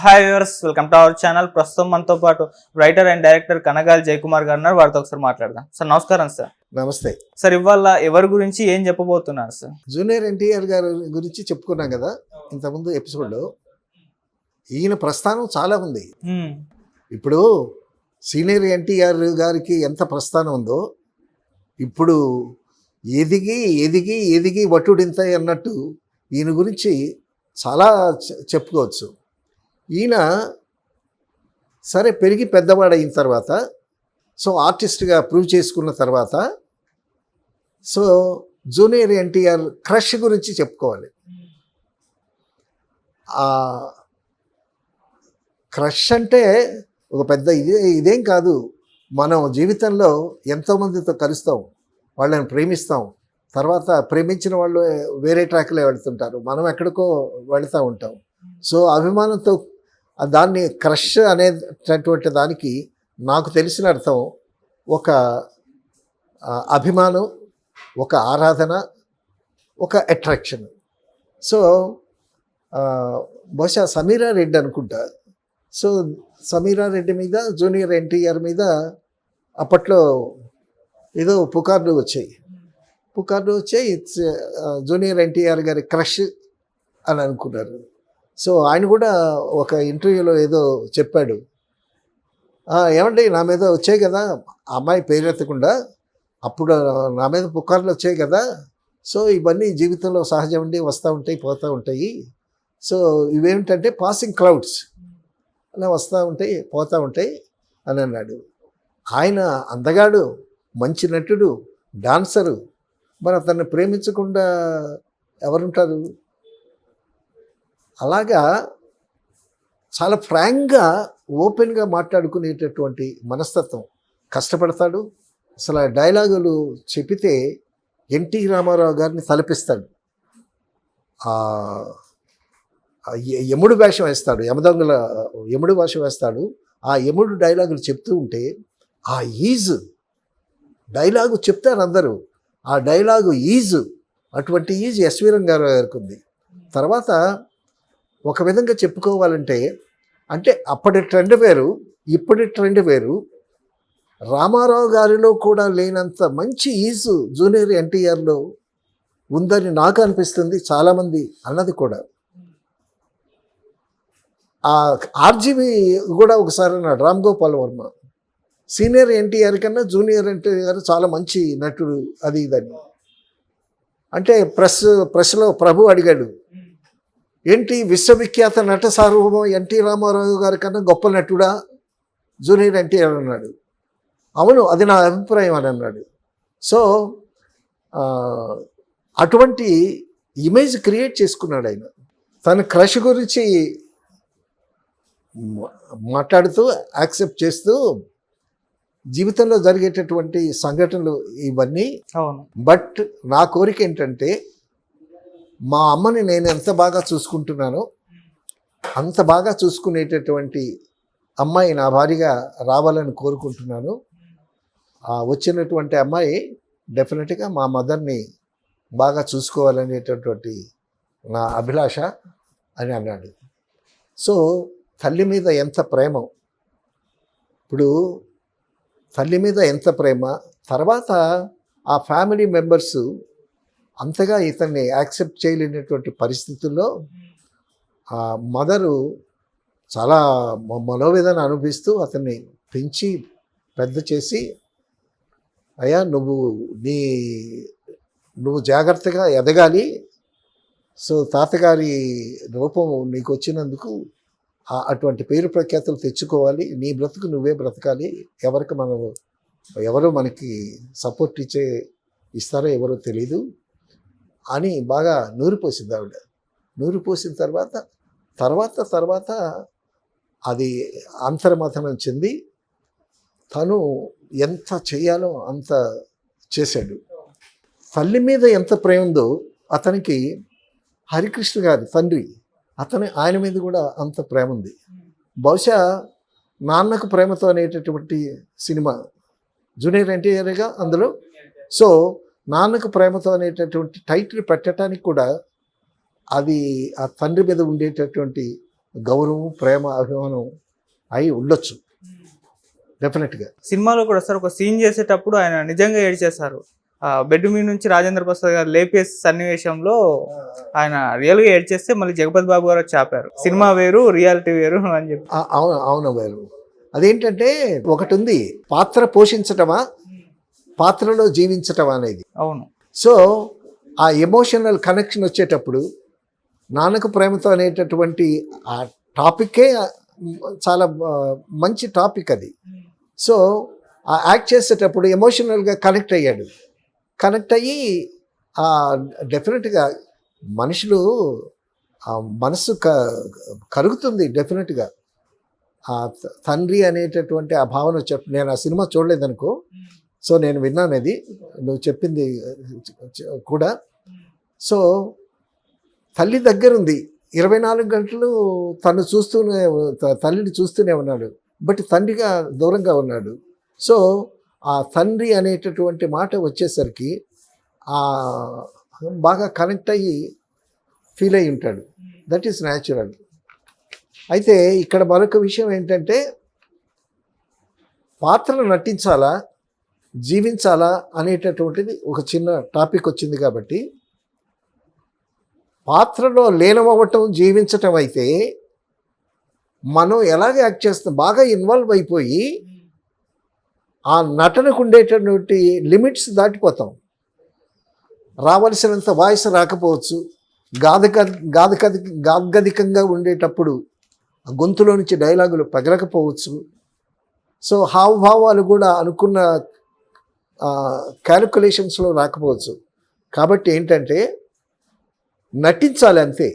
Hi viewers, welcome to our channel. ప్రస్తుతం మనతో పాటు రైటర్ అండ్ డైరెక్టర్ కనగాలి జయకుమార్ గారు ఉన్నారు. వారితో ఒకసారి మాట్లాడదాం. సార్ నమస్కారం. సార్ నమస్తే సార్, ఇవాళ ఎవరి గురించి ఏం చెప్పబోతున్నారు సార్? జూనియర్ ఎన్టీఆర్ గారి గురించి చెప్పుకున్నాం కదా ఇంతకుముందు ఎపిసోడ్లో. ఈయన ప్రస్థానం చాలా ఉంది. ఇప్పుడు సీనియర్ ఎన్టీఆర్ గారికి ఎంత ప్రస్థానం ఉందో, ఇప్పుడు ఎదిగి ఎదిగి ఎదిగి వటుడింత అన్నట్టు ఈయన గురించి చాలా చెప్పుకోవచ్చు. ఈయన సరే పెరిగి పెద్దవాడైన తర్వాత, సో ఆర్టిస్ట్గా ప్రూవ్ చేసుకున్న తర్వాత, సో జూనియర్ ఎన్టీఆర్ క్రష్ గురించి చెప్పుకోవాలి. క్రష్ అంటే ఒక పెద్ద ఇదేం కాదు. మనం జీవితంలో ఎంతోమందితో కలుస్తాం, వాళ్ళని ప్రేమిస్తాం, తర్వాత ప్రేమించిన వాళ్ళు వేరే ట్రాక్లో వెళుతుంటారు, మనం ఎక్కడికో వెళుతూ ఉంటాం. సో అభిమానంతో దాన్ని క్రష్ అనేటటువంటి దానికి నాకు తెలిసిన అర్థం ఒక అభిమానం, ఒక ఆరాధన, ఒక అట్రాక్షన్. సో బహుశా సమీరా రెడ్డి అనుకుంటా. సో సమీరా రెడ్డి మీద జూనియర్ ఎన్టీఆర్ మీద అప్పట్లో ఏదో పుకార్లు వచ్చాయి. జూనియర్ ఎన్టీఆర్ గారి క్రష్ అని అనుకున్నారు. సో ఆయన కూడా ఒక ఇంటర్వ్యూలో ఏదో చెప్పాడు, ఏమండి నా మీద వచ్చాయి కదా అమ్మాయి పేరెత్తకుండా, అప్పుడు నా మీద పుకార్లు వచ్చాయి కదా, సో ఇవన్నీ జీవితంలో సహజం ఉండి వస్తూ ఉంటాయి పోతూ ఉంటాయి, సో ఇవేమిటంటే పాసింగ్ క్లౌడ్స్, అలా వస్తూ ఉంటాయి పోతూ ఉంటాయి అని అన్నాడు. ఆయన అందగాడు, మంచి నటుడు, డాన్సరు, మరి అతన్ని ప్రేమించకుండా ఎవరుంటారు? అలాగా చాలా ఫ్రాంక్గా ఓపెన్గా మాట్లాడుకునేటటువంటి మనస్తత్వం. కష్టపడతాడు. అసలు ఆ డైలాగులు చెప్పితే ఎన్టీ రామారావు గారిని తలపిస్తాడు. యముడు వేషం వేస్తాడు, యమదొంగల యముడు వేషం వేస్తాడు. ఆ యముడు డైలాగులు చెప్తూ ఉంటే ఆ ఈజ్ డైలాగు చెప్తారు అందరూ. ఆ డైలాగు ఈజ్, అటువంటి ఈజ్ ఎస్వి రంగారావు గారికి ఉంది. తర్వాత ఒక విధంగా చెప్పుకోవాలంటే, అంటే అప్పటి ట్రెండ్ వేరు, ఇప్పటి ట్రెండ్ వేరు. రామారావు గారిలో కూడా లేనంత మంచి ఈజు జూనియర్ ఎన్టీఆర్లో ఉందని నాకు అనిపిస్తుంది, చాలామంది అన్నది కూడా. ఆర్జీవి కూడా ఒకసారి అన్నాడు, రామ్ గోపాల్ వర్మ, సీనియర్ ఎన్టీఆర్ కన్నా జూనియర్ ఎన్టీఆర్ చాలా మంచి నటుడు అది ఇదని. అంటే ప్రెస్లో ప్రభు అడిగాడు, ఏంటి విశ్వవిఖ్యాత నట సార్వభౌమ ఎన్టీ రామారావు గారి కన్నా గొప్ప నటుడా జూనియర్ ఎన్టీఆర్ అన్నాడు. అవును, అది నా అభిప్రాయం అని అన్నాడు. సో అటువంటి ఇమేజ్ క్రియేట్ చేసుకున్నాడు ఆయన. తన క్రష్ గురించి మాట్లాడుతూ యాక్సెప్ట్ చేస్తూ జీవితంలో జరిగేటటువంటి సంఘటనలు ఇవన్నీ. బట్ నా కోరిక ఏంటంటే, మా అమ్మని నేను ఎంత బాగా చూసుకుంటున్నానో అంత బాగా చూసుకునేటటువంటి అమ్మాయి నా భార్యగా రావాలని కోరుకుంటున్నాను. వచ్చినటువంటి అమ్మాయి డెఫినెట్గా మా మదర్ని బాగా చూసుకోవాలనేటటువంటి నా అభిలాష అని అన్నాడు. సో తల్లి మీద ఎంత ప్రేమ, ఇప్పుడు తల్లి మీద ఎంత ప్రేమ, తర్వాత ఆ ఫ్యామిలీ మెంబర్సు అంతగా ఇతన్ని యాక్సెప్ట్ చేయలేనటువంటి పరిస్థితుల్లో ఆ మదరు చాలా మనోవేదన అనుభవిస్తూ అతన్ని పెంచి పెద్ద చేసి, అయ్యా నువ్వు జాగ్రత్తగా ఎదగాలి, సో తాతగారి రూపం నీకు వచ్చినందుకు అటువంటి పేరు ప్రఖ్యాతులు తెచ్చుకోవాలి, నీ బ్రతుకు నువ్వే బ్రతకాలి, ఎవరు మనకి సపోర్ట్ ఇస్తారో ఎవరో తెలీదు అని బాగా నూరిపోసింది ఆవిడ. నూరిపోసిన తర్వాత అది అంతర్మథనం చెంది తను ఎంత చేయాలో అంత చేశాడు. తల్లి మీద ఎంత ప్రేమ ఉందో అతనికి హరికృష్ణ గారి తండ్రి ఆయన మీద కూడా అంత ప్రేమ ఉంది. బహుశా నాన్నకు ప్రేమతో అనేటటువంటి సినిమా జూనియర్ ఎన్టీఆర్గా అందులో. సో నాన్నకు ప్రేమతో అనేటటువంటి టైటిల్ పెట్టడానికి కూడా అది ఆ తండ్రి మీద ఉండేటటువంటి గౌరవం, ప్రేమ, అభిమానం అయి ఉండొచ్చు డెఫినెట్గా. సినిమాలో కూడా సార్ ఒక సీన్ చేసేటప్పుడు ఆయన నిజంగా ఏడ్చేశారు. బెడ్ మీద నుంచి రాజేంద్ర ప్రసాద్ గారు లేపే సన్నివేశంలో ఆయన రియల్ గా ఏడ్చేస్తే మళ్ళీ జగపతి బాబు గారు వచ్చి ఆపారు. సినిమా వేరు, రియాలిటీ వేరు అని చెప్పి. అవును వేరు. అదేంటంటే ఒకటి ఉంది, పాత్ర పోషించటమా, పాత్రలో జీవించటమా అనేది. అవును. సో ఆ ఎమోషనల్ కనెక్షన్ వచ్చేటప్పుడు నాన్నకు ప్రేమతో అనేటటువంటి ఆ టాపికే చాలా మంచి టాపిక్ అది. సో ఆ యాక్ట్ చేసేటప్పుడు ఎమోషనల్గా కనెక్ట్ అయ్యాడు. కనెక్ట్ అయ్యి డెఫినెట్గా మనుషులు మనసు కరుగుతుంది డెఫినెట్గా. ఆ తండ్రి అనేటటువంటి ఆ భావన నేను ఆ సినిమా చూడలేదనుకో, సో నేను విన్నాను అది, నువ్వు చెప్పింది కూడా. సో తల్లి దగ్గరుంది, 24 గంటలు తను తల్లిని చూస్తూనే ఉన్నాడు, బట్ తండ్రిగా దూరంగా ఉన్నాడు. సో ఆ తండ్రి అనేటటువంటి మాట వచ్చేసరికి బాగా కనెక్ట్ అయ్యి ఫీల్ అయ్యి ఉంటాడు. That is natural. అయితే ఇక్కడ మరొక విషయం ఏంటంటే, పాత్రలు నటించాలా, జీవించాలా అనేటటువంటిది ఒక చిన్న టాపిక్ వచ్చింది కాబట్టి, పాత్రలో లీనమవ్వటం, జీవించటం అయితే మనం ఎలాగ యాక్ట్ చేస్తాం, బాగా ఇన్వాల్వ్ అయిపోయి ఆ నటనకు ఉండేటటువంటి లిమిట్స్ దాటిపోతాం. రావలసినంత వాయిస్ రాకపోవచ్చు, గాద్గదికంగా ఉండేటప్పుడు గొంతులో నుంచి డైలాగులు పగలకపోవచ్చు. సో హావభావాలు కూడా అనుకున్న క్యాలిక్యులేషన్స్లో రాకపోవచ్చు. కాబట్టి ఏంటంటే నటించాలి అంతే,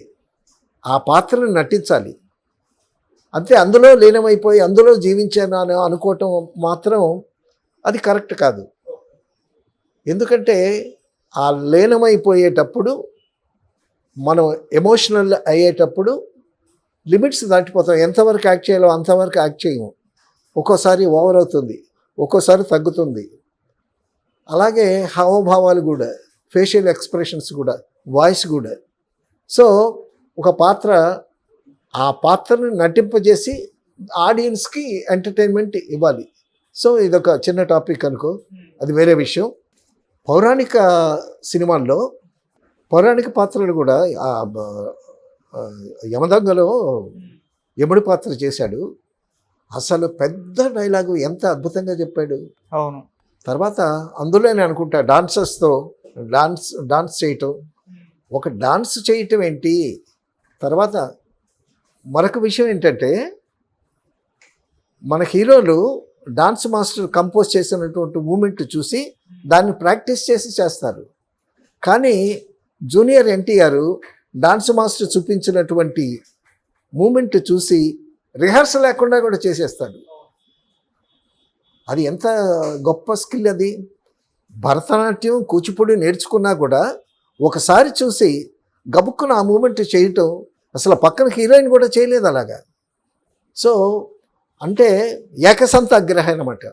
ఆ పాత్రను నటించాలి అంతే. అందులో లీనమైపోయి అందులో జీవించాను అని అనుకోవటం మాత్రం అది కరెక్ట్ కాదు. ఎందుకంటే ఆ లీనమైపోయేటప్పుడు, మనం ఎమోషనల్ అయ్యేటప్పుడు లిమిట్స్ దాటిపోతాం. ఎంతవరకు యాక్ట్ చేయాలో అంతవరకు యాక్ట్ చేయము. ఒక్కోసారి ఓవర్ అవుతుంది, ఒక్కోసారి తగ్గుతుంది. అలాగే హావభావాలు కూడా, ఫేషియల్ ఎక్స్ప్రెషన్స్ కూడా, వాయిస్ కూడా. సో ఒక పాత్ర, ఆ పాత్రను నటింపజేసి ఆడియన్స్కి ఎంటర్టైన్మెంట్ ఇవ్వాలి. సో ఇదొక చిన్న టాపిక్ అనుకో, అది వేరే విషయం. పౌరాణిక సినిమాల్లో పౌరాణిక పాత్రలు కూడా యమదొంగలో యముడి పాత్ర చేశాడు. అసలు పెద్ద డైలాగు ఎంత అద్భుతంగా చెప్పాడు. అవును. తర్వాత అందులోనే అనుకుంటా డాన్సర్స్తో డాన్స్ చేయటం, ఒక డాన్స్ చేయటం ఏంటి. తర్వాత మరొక విషయం ఏంటంటే, మన హీరోలు డాన్స్ మాస్టర్ కంపోజ్ చేసినటువంటి మూమెంట్ చూసి దాన్ని ప్రాక్టీస్ చేస్తారు. కానీ జూనియర్ ఎన్టీఆర్ డాన్స్ మాస్టర్ చూపించినటువంటి మూమెంట్ చూసి రిహార్సల్ లేకుండా కూడా చేసేస్తాడు. అది ఎంత గొప్ప స్కిల్ అది. భరతనాట్యం, కూచిపూడి నేర్చుకున్నా కూడా ఒకసారి చూసి గబుక్కున ఆ మూమెంట్ చేయటం, అసలు పక్కన హీరోయిన్ కూడా చేయలేదు అలాగా. సో అంటే ఏకసంత అగ్రహం అన్నమాట.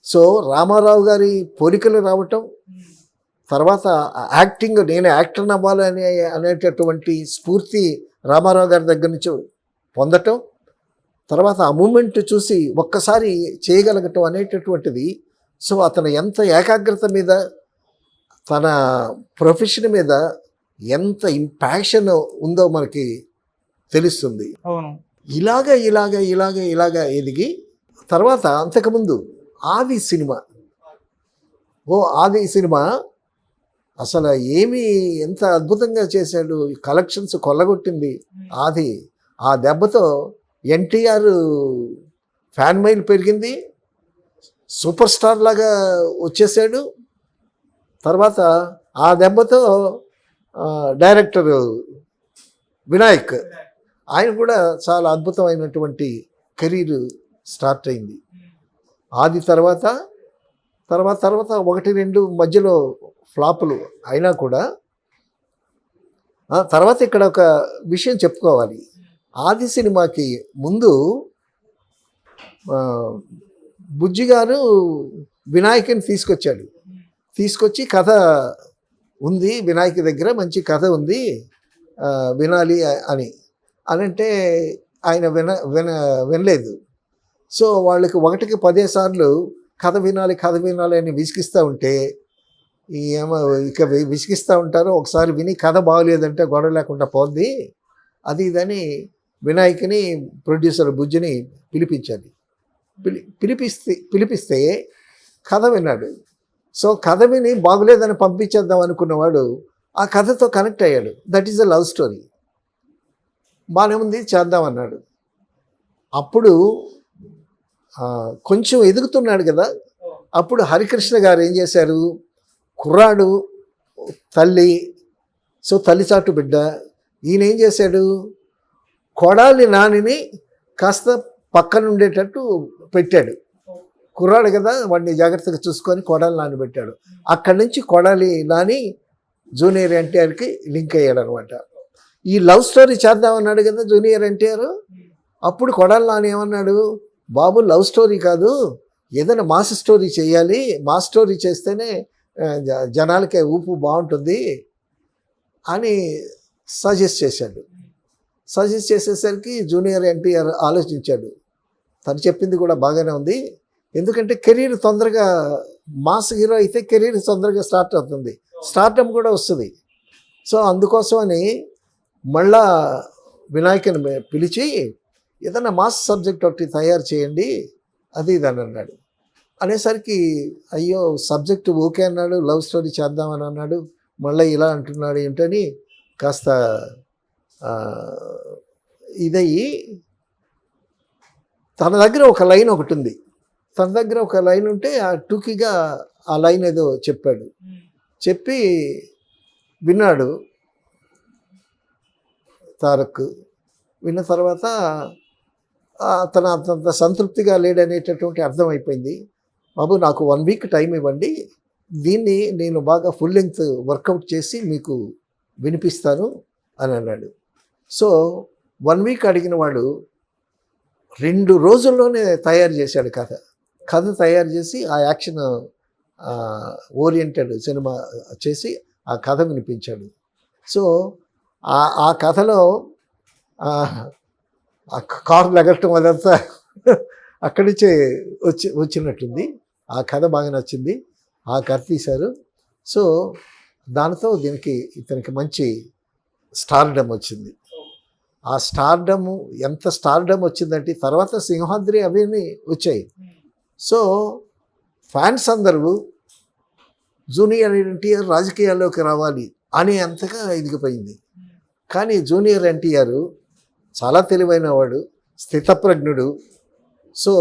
సో రామారావు గారి పోలికలు రావటం, తర్వాత యాక్టింగ్, నేను యాక్టర్ అవ్వాలని అనేటటువంటి స్ఫూర్తి రామారావు గారి దగ్గర నుంచి పొందటం, తర్వాత ఆ మూమెంట్ చూసి ఒక్కసారి చేయగలగటం అనేటటువంటిది. సో అతను ఎంత ఏకాగ్రత మీద, తన ప్రొఫెషన్ మీద ఎంత ఇంపాక్షన్ ఉందో మనకి తెలుస్తుంది. అవును. ఇలాగ ఎదిగి తర్వాత అంతకుముందు ఆది సినిమా అసలు ఎంత అద్భుతంగా చేశాడు. కలెక్షన్స్ కొల్లగొట్టింది ఆది. ఆ దెబ్బతో ఎన్టీఆర్ ఫ్యాన్ మైల్ పెరిగింది, సూపర్ స్టార్ లాగా వచ్చేసాడు. తర్వాత ఆ దెబ్బతో డైరెక్టర్ వినాయక్, ఆయన కూడా చాలా అద్భుతమైనటువంటి కెరీర్ స్టార్ట్ అయింది. ఆది తర్వాత 1-2 మధ్యలో ఫ్లాపులు అయినా కూడా, తర్వాత ఇక్కడ ఒక విషయం చెప్పుకోవాలి. ఆది సినిమాకి ముందు బుజ్జి గారు వినాయకుని తీసుకొచ్చి కథ ఉంది, వినాయక్ దగ్గర మంచి కథ ఉంది, వినాలి అని. అనంటే ఆయన వినలేదు. సో వాళ్ళకి 1కి 10 సార్లు కథ వినాలి అని విసిగిస్తూ ఉంటే ఏమో ఇక విసిగిస్తూ ఉంటారు. ఒకసారి విని కథ బాగలేదంటే గొడవ లేకుండా పోద్ది అది ఇదని వినాయకుని ప్రొడ్యూసర్ బుజ్జిని పిలిపించాలి. పిలిపిస్తే కథ విన్నాడు. సో కథ విని బాగులేదని పంపించేద్దాం అనుకున్నవాడు ఆ కథతో కనెక్ట్ అయ్యాడు. That is a love story. బాగానే ఉంది చేద్దామన్నాడు. అప్పుడు కొంచెం ఎదుగుతున్నాడు కదా, అప్పుడు హరికృష్ణ గారు ఏం చేశారు, కుర్రాడు తల్లి, సో తల్లిచాటు బిడ్డ, ఈయన ఏం చేశాడు, కొడాలి నానిని కాస్త పక్కన ఉండేటట్టు పెట్టాడు. కుర్రాడు కదా, వాడిని జాగ్రత్తగా చూసుకొని కొడాలి నాని పెట్టాడు. అక్కడి నుంచి కొడాలి నాని జూనియర్ ఎన్టీఆర్కి లింక్ అయ్యాడు అనమాట. ఈ లవ్ స్టోరీ చేద్దామన్నాడు కదా జూనియర్ ఎన్టీఆర్. అప్పుడు కొడాలి నాని ఏమన్నాడు, బాబు లవ్ స్టోరీ కాదు, ఏదైనా మాస్ స్టోరీ చేయాలి, మాస్ స్టోరీ చేస్తేనే జనాలకే ఊపు బాగుంటుంది అని సజెస్ట్ చేశాడు. సజెస్ట్ చేసేసరికి జూనియర్ ఎన్టీఆర్ ఆలోచించాడు. తను చెప్పింది కూడా బాగానే ఉంది, ఎందుకంటే కెరీర్ తొందరగా మాస్ హీరో అయితే కెరీర్ తొందరగా స్టార్ట్ అవుతుంది, స్టార్టమ్ కూడా వస్తుంది. సో అందుకోసమని మళ్ళా వినాయకుని పిలిచి ఏదైనా మాస్ సబ్జెక్ట్ ఒకటి తయారు చేయండి అది ఇదని అన్నాడు. అనేసరికి అయ్యో సబ్జెక్టు ఓకే అన్నాడు, లవ్ స్టోరీ చేద్దామని అన్నాడు, మళ్ళీ ఇలా అంటున్నాడు ఏంటని కాస్త ఇదయ్యి తన దగ్గర ఒక లైన్ ఒకటి ఉంది. తన దగ్గర ఒక లైన్ ఉంటే ఆ టూకీగా ఆ లైన్ ఏదో చెప్పాడు. చెప్పి విన్నాడు తారక్. విన్న తర్వాత అతను అంత సంతృప్తిగా లేడనేటటువంటి అర్థమైపోయింది. బాబు నాకు 1 వీక్ టైం ఇవ్వండి, దీన్ని నేను బాగా ఫుల్ లెంగ్త్ వర్కౌట్ చేసి మీకు వినిపిస్తాను అని అన్నాడు. సో 1 వీక్ అడిగిన వాడు 2 రోజుల్లోనే తయారు చేశాడు కథ తయారు చేసి ఆ యాక్షన్ ఓరియంటెడ్ సినిమా చేసి ఆ కథ వినిపించాడు. సో ఆ కథలో ఆ కారు ఎగరటం అదంతా అక్కడి నుంచే వచ్చినట్టుంది. ఆ కథ బాగా నచ్చింది, ఆ కథ తీశారు. సో దానితో ఇతనికి మంచి స్టార్డమ్ వచ్చింది. ఆ స్టార్డమ్ ఎంత స్టార్డమ్ వచ్చిందంటే తర్వాత సింహాద్రి అవన్నీ వచ్చాయి. సో ఫ్యాన్స్ అందరూ జూనియర్ ఎన్టీఆర్ రాజకీయాల్లోకి రావాలి అని అంతగా ఎదిగిపోయింది. కానీ జూనియర్ ఎన్టీఆర్ చాలా తెలివైన వాడు, స్థితప్రజ్ఞుడు. సో